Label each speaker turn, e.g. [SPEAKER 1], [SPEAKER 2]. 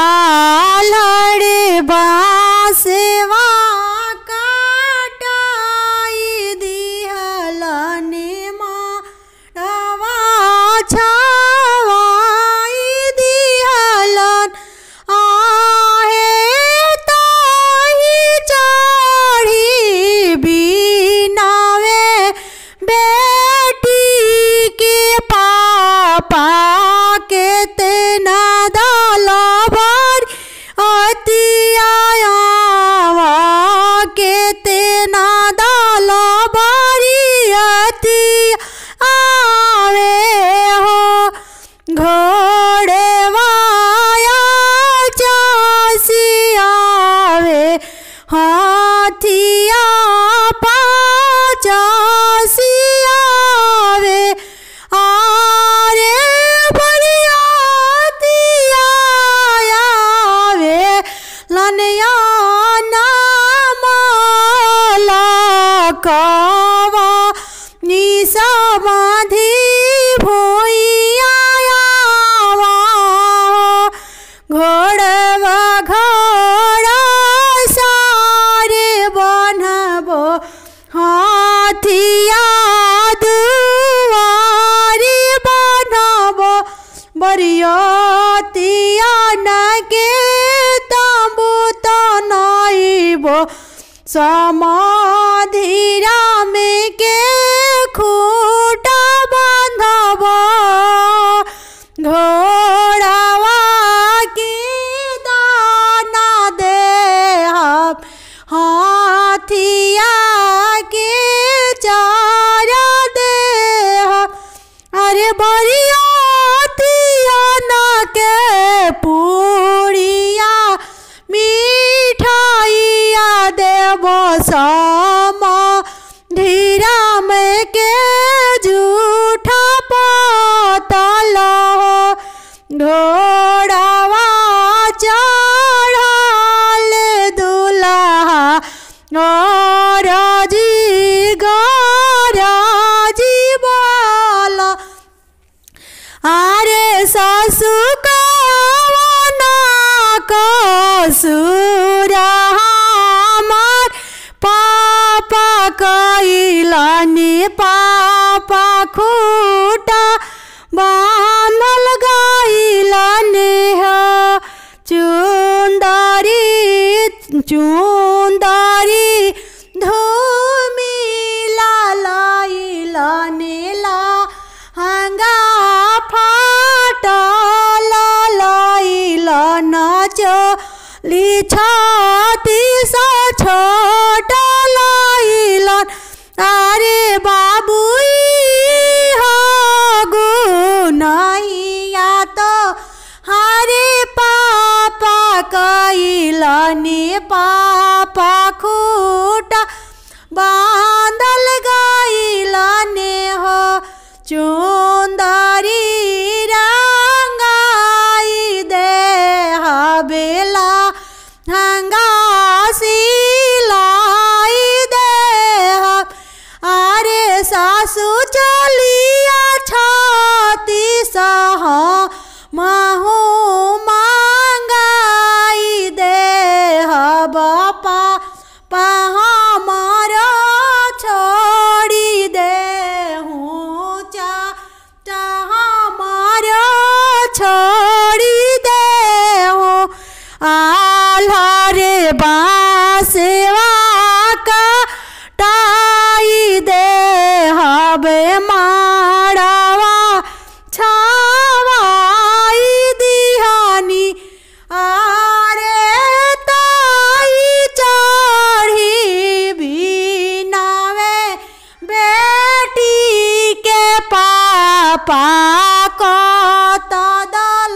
[SPEAKER 1] आलड़े बांसवा काटाई दिहलने माड़वा छावाई दिहलन आहे ताही चढ़ी बिनावे बेटी के पापा के तेना दालबार अतियावा के तेना दालबारी अति आवे हो घोड़े वाया चासी आवे हाथिया पाचासी आवे आरे बरियातिया आवे लनया नामला कवा निसा बांधी भोइया आवा घोड़वा घोड़ा सारे बनबो हाथिया दुआरी बनबो बरियातिया नगे तंबू तनाइबो समाधिरा में के खूटा बांधबो घोड़ावा की दाना दे हाथिया के चारा दे अरे बरियातिया ना के पूड़िया मिठाइया देबो समाधिरा में के झूठा पतल घोड़ावा चढ़ल दुल्हा गराजी गराजी बोला अरे सासू कवना कसूर हमार पापा कैलनी पापा खूटा बांधल गइलने हो चुंदरी चुंदरी धूमिला लाइलने ला हंगा फाटल लाइलन चोली छाती सा छोट लाइलन अरे बाबू हो गुनैया तो हरे पापा कैलनी पापा खूटा बांधल गइलने हो चुंदरी रंगाई दे बेला हंगा सिलाई दे अरे सासू चलिया छाती सह महू मांगाई दे बापा हमारा छोड़ी दे हमारा छोड़ी दे आल्हारे बांसवा काटाई दे हबे माड़वा छावाई दिहानी आरे ताई चढ़ी बिनावे बेटी के पापा को तो दल